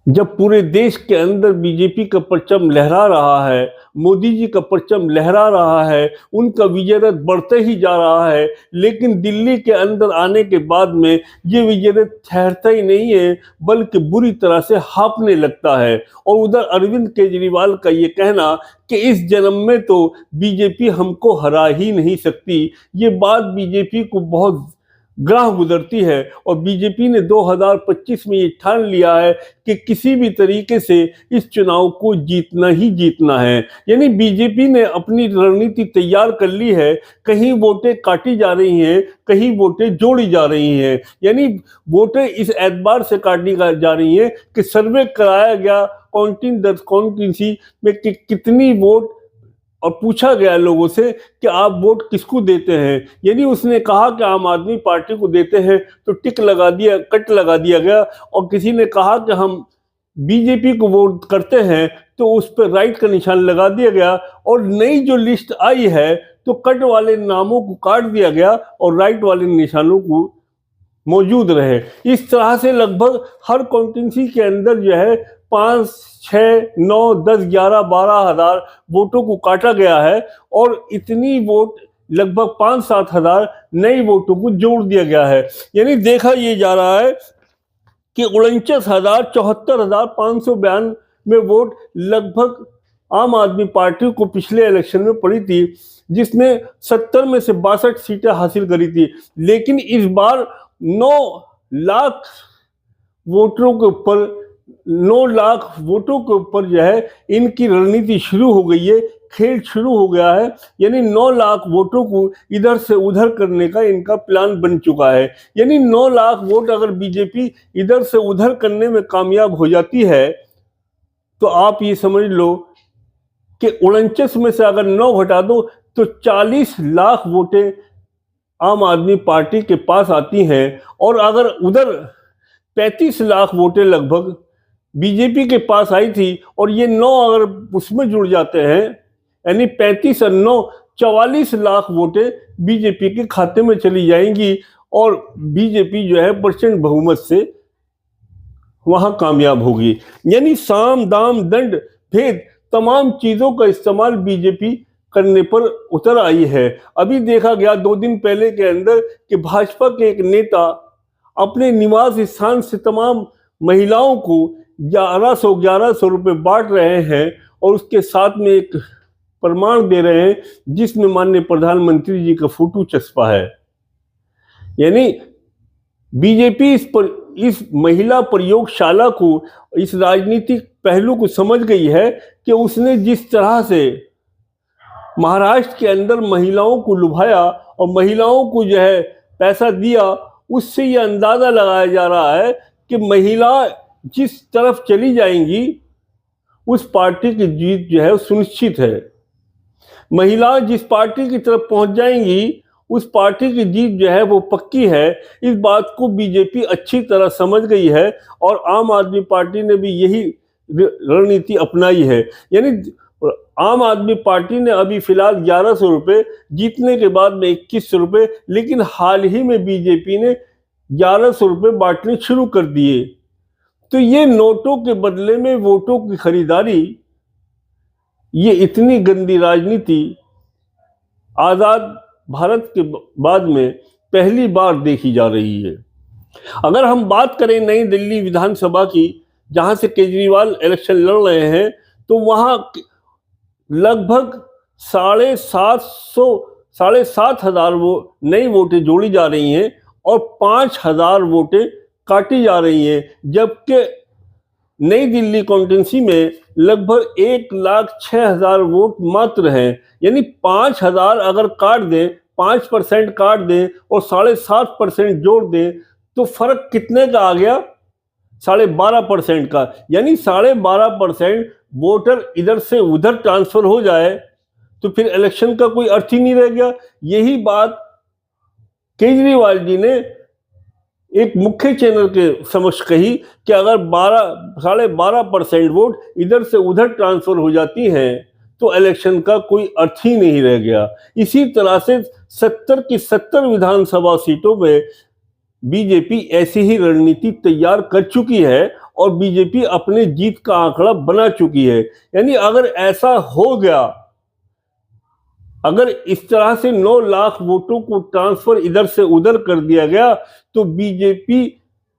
जब पूरे देश के अंदर बीजेपी का परचम लहरा रहा है, मोदी जी का परचम लहरा रहा है, उनका विजय रथ बढ़ते ही जा रहा है, लेकिन दिल्ली के अंदर आने के बाद में ये विजय रथ ठहरता ही नहीं है, बल्कि बुरी तरह से हाँफने लगता है। और उधर अरविंद केजरीवाल का ये कहना कि इस जन्म में तो बीजेपी हमको हरा ही नहीं सकती, ये बात बीजेपी को बहुत ग्राह गुजरती है। और बीजेपी ने 2025 में ये ठान लिया है कि किसी भी तरीके से इस चुनाव को जीतना ही जीतना है। यानी बीजेपी ने अपनी रणनीति तैयार कर ली है। कहीं वोटें काटी जा रही हैं, कहीं वोटें जोड़ी जा रही हैं। यानी वोटें इस एतबार से काटी जा रही हैं कि सर्वे कराया गया कॉन्स्टिट्यूंसी में कि कितनी वोट, और पूछा गया लोगों से कि आप वोट किसको देते हैं। यानी उसने कहा कि आम आदमी पार्टी को देते हैं तो टिक लगा दिया, कट लगा दिया गया। और किसी ने कहा कि हम बीजेपी को वोट करते हैं तो उस पर राइट का निशान लगा दिया गया। और नई जो लिस्ट आई है तो कट वाले नामों को काट दिया गया और राइट वाले निशानों को मौजूद रहे। इस तरह से लगभग हर कॉन्स्टिट्यूंसी के अंदर जो है 5, 6, 9, 10, 11, 12 हजार वोटों को काटा गया है और इतनी वोट लगभग 5-7 हजार नई वोटों को जोड़ दिया गया है। यानी देखा ये जा रहा है कि 49,74,592 वोट लगभग आम आदमी पार्टी को पिछले इलेक्शन में पड़ी थी, जिसने 70 में से 62 सीटें हासिल करी थी। लेकिन इस बार 9 लाख वोटरों के ऊपर 9 लाख वोटों के ऊपर जो है इनकी रणनीति शुरू हो गई है, खेल शुरू हो गया है। यानी 9 लाख वोटों को इधर से उधर करने का इनका प्लान बन चुका है। यानी 9 लाख वोट अगर बीजेपी इधर से उधर करने में कामयाब हो जाती है तो आप ये समझ लो कि 49 में से अगर 9 घटा दो तो 40 लाख वोटें आम आदमी पार्टी के पास आती हैं। और अगर उधर 35 लाख वोटें लगभग बीजेपी के पास आई थी और ये 9 अगर उसमें जुड़ जाते हैं, यानी 35 और 9 44 लाख वोटें बीजेपी के खाते में चली जाएंगी और बीजेपी जो है प्रचंड बहुमत से वहां कामयाब होगी। यानी साम दाम दंड भेद तमाम चीजों का इस्तेमाल बीजेपी करने पर उतर आई है। अभी देखा गया 2 दिन पहले के अंदर कि भाजपा के एक नेता अपने निवास स्थान से तमाम महिलाओं को 1100 रुपए बांट रहे हैं और उसके साथ में एक प्रमाण दे रहे हैं जिसमें माननीय प्रधानमंत्री जी का फोटो चस्पा है। यानी बीजेपी इस महिला प्रयोगशाला को, इस राजनीतिक पहलू को समझ गई है कि उसने जिस तरह से महाराष्ट्र के अंदर महिलाओं को लुभाया और महिलाओं को जो है पैसा दिया, उससे यह अंदाजा लगाया जा रहा है कि महिला जिस तरफ चली जाएंगी उस पार्टी की जीत जो है सुनिश्चित है। महिला जिस पार्टी की तरफ पहुंच जाएंगी उस पार्टी की जीत जो है वो पक्की है। इस बात को बीजेपी अच्छी तरह समझ गई है और आम आदमी पार्टी ने भी यही रणनीति अपनाई है। यानी आम आदमी पार्टी ने अभी फिलहाल 1100 रुपए, जीतने के बाद में 2100 रुपए, लेकिन हाल ही में बीजेपी ने 1100 रुपए बांटने शुरू कर दिए। तो ये नोटों के बदले में वोटों की खरीदारी, ये इतनी गंदी राजनीति आजाद भारत के बाद में पहली बार देखी जा रही है। अगर हम बात करें नई दिल्ली विधानसभा की, जहां से केजरीवाल इलेक्शन लड़ रहे हैं, तो वहां लगभग 7,500 वो नई वोटें जोड़ी जा रही हैं और 5,000 वोटें काटी जा रही हैं। जबकि नई दिल्ली कॉन्स्टिट्यूंसी में लगभग 1,06,000 वोट मात्र हैं। यानी 5,000 अगर काट दें, 5% काट दें और 7.5% जोड़ दें तो फर्क कितने का आ गया? 12.5% का। यानी 12.5% वोटर इधर से उधर ट्रांसफर हो जाए तो फिर इलेक्शन का कोई अर्थ ही नहीं रह गया। यही बात केजरीवाल जी ने एक मुख्य चैनल के समक्ष कही कि अगर 12.5% वोट इधर से उधर ट्रांसफर हो जाती हैं तो इलेक्शन का कोई अर्थ ही नहीं रह गया। इसी तरह से 70 की 70 विधानसभा सीटों में बीजेपी ऐसी ही रणनीति तैयार कर चुकी है और बीजेपी अपने जीत का आंकड़ा बना चुकी है। यानी अगर ऐसा हो गया, अगर इस तरह से 9 लाख वोटों को ट्रांसफर इधर से उधर कर दिया गया तो बीजेपी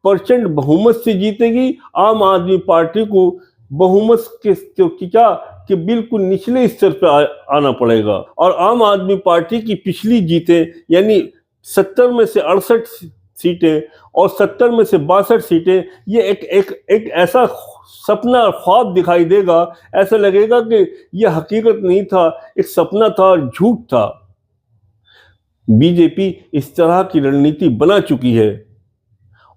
प्रचंड बहुमत से जीतेगी। आम आदमी पार्टी को बहुमत के बिल्कुल निचले स्तर पर आना पड़ेगा। और आम आदमी पार्टी की पिछली जीतें यानी 70 में से 68 सीटें और 70 में से 62 सीटें, ये एक ऐसा सपना और ख्वाब दिखाई देगा। ऐसा लगेगा कि यह हकीकत नहीं था, एक सपना था और झूठ था। बीजेपी इस तरह की रणनीति बना चुकी है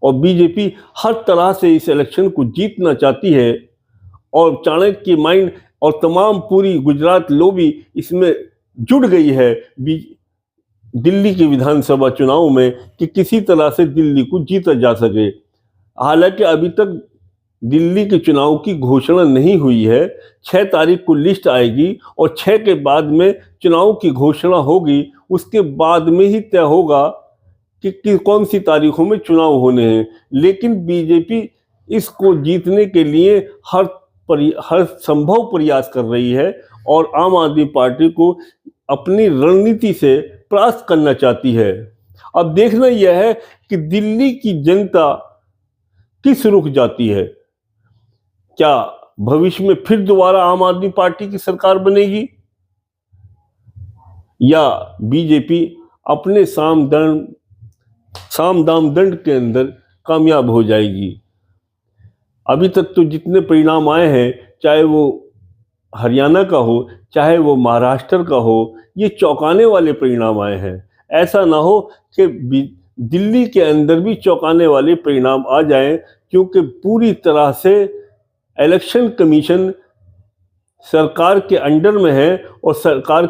और बीजेपी हर तरह से इस इलेक्शन को जीतना चाहती है और चाणक्य माइंड और तमाम पूरी गुजरात लॉबी इसमें जुड़ गई है दिल्ली के विधानसभा चुनाव में कि किसी तरह से दिल्ली को जीता जा सके। हालांकि अभी तक दिल्ली के चुनाव की घोषणा नहीं हुई है। 6 तारीख को लिस्ट आएगी और 6 के बाद में चुनाव की घोषणा होगी। उसके बाद में ही तय होगा कि कौन सी तारीखों में चुनाव होने हैं। लेकिन बीजेपी इसको जीतने के लिए हर संभव प्रयास कर रही है और आम आदमी पार्टी को अपनी रणनीति से परास्त करना चाहती है। अब देखना यह है कि दिल्ली की जनता किस रुख जाती है। क्या भविष्य में फिर दोबारा आम आदमी पार्टी की सरकार बनेगी या बीजेपी अपने साम दाम दंड के अंदर कामयाब हो जाएगी। अभी तक तो जितने परिणाम आए हैं, चाहे वो हरियाणा का हो चाहे वो महाराष्ट्र का हो, ये चौंकाने वाले परिणाम आए हैं। ऐसा ना हो कि दिल्ली के अंदर भी चौंकाने वाले परिणाम आ जाएं, क्योंकि पूरी तरह से इलेक्शन कमीशन सरकार के अंडर में है और सरकार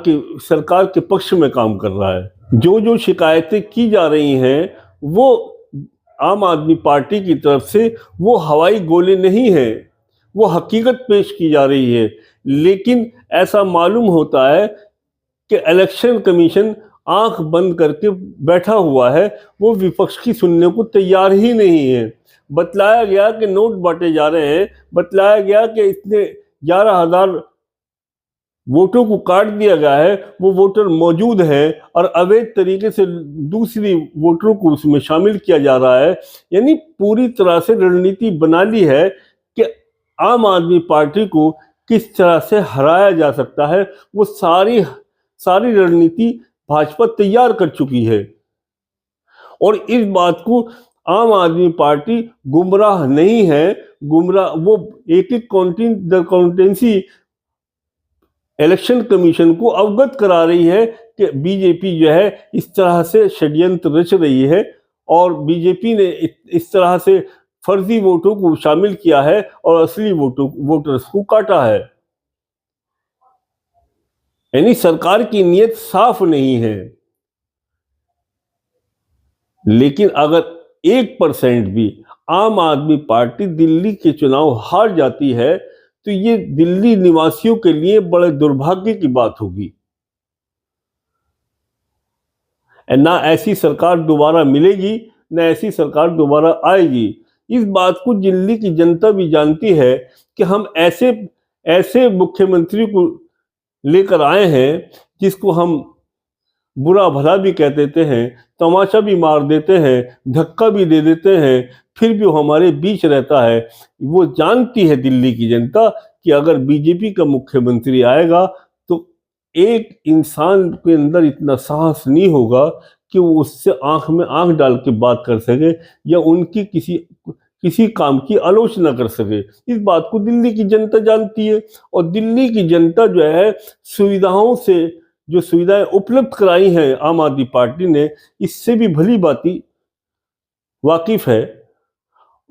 के पक्ष में काम कर रहा है। जो शिकायतें की जा रही हैं वो आम आदमी पार्टी की तरफ से वो हवाई गोले नहीं हैं, वो हकीकत पेश की जा रही है। लेकिन ऐसा मालूम होता है कि इलेक्शन कमीशन आंख बंद करके बैठा हुआ है, वो विपक्ष की सुनने को तैयार ही नहीं है। बतलाया गया कि नोट बांटे जा रहे हैं, बतलाया गया कि इतने 11,000 वोटों को काट दिया गया है, वो वोटर मौजूद हैं और अवैध तरीके से दूसरी वोटरों को उसमें शामिल किया जा रहा है। यानी पूरी तरह से रणनीति बना ली है कि आम आदमी पार्टी को किस तरह से हराया जा सकता है। वो सारी रणनीति भाजपा तैयार कर चुकी है और इस बात को आम आदमी पार्टी गुमराह नहीं है। वो एक काउंटेंसी इलेक्शन कमीशन को अवगत करा रही है कि बीजेपी जो है इस तरह से षड्यंत्र रच रही है और बीजेपी ने इस तरह से फर्जी वोटों को शामिल किया है और असली वोटर्स को काटा है। यानी सरकार की नीयत साफ नहीं है। लेकिन अगर 1% भी आम आदमी पार्टी दिल्ली के चुनाव हार जाती है तो ये दिल्ली निवासियों के लिए बड़े दुर्भाग्य की बात होगी। ना ऐसी सरकार दोबारा मिलेगी, ना ऐसी सरकार दोबारा आएगी। इस बात को दिल्ली की जनता भी जानती है कि हम ऐसे मुख्यमंत्री को लेकर आए हैं जिसको हम बुरा भला भी कह देते हैं, तमाशा भी मार देते हैं, धक्का भी दे देते हैं, फिर भी वो हमारे बीच रहता है। वो जानती है दिल्ली की जनता कि अगर बीजेपी का मुख्यमंत्री आएगा तो एक इंसान के अंदर इतना साहस नहीं होगा कि वो उससे आंख में आंख डाल के बात कर सके या उनकी किसी काम की आलोचना कर सके। इस बात को दिल्ली की जनता जानती है और दिल्ली की जनता जो है सुविधाओं से जो सुविधाएं उपलब्ध कराई हैं आम आदमी पार्टी ने, इससे भी भली भांति वाकिफ है।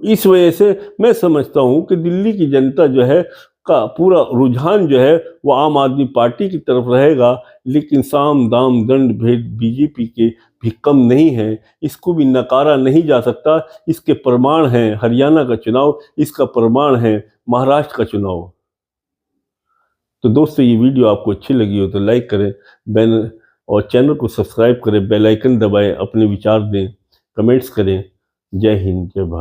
इस वजह से मैं समझता हूं कि दिल्ली की जनता जो है का पूरा रुझान जो है वो आम आदमी पार्टी की तरफ रहेगा। लेकिन साम दाम दंड भेद बीजेपी के भी कम नहीं है, इसको भी नकारा नहीं जा सकता। इसके प्रमाण हैं हरियाणा का चुनाव, इसका प्रमाण है महाराष्ट्र का चुनाव। तो दोस्तों, ये वीडियो आपको अच्छी लगी हो तो लाइक करें, और चैनल को सब्सक्राइब करें, बेल आइकन दबाएं, अपने विचार दें, कमेंट्स करें। जय हिंद, जय भारत।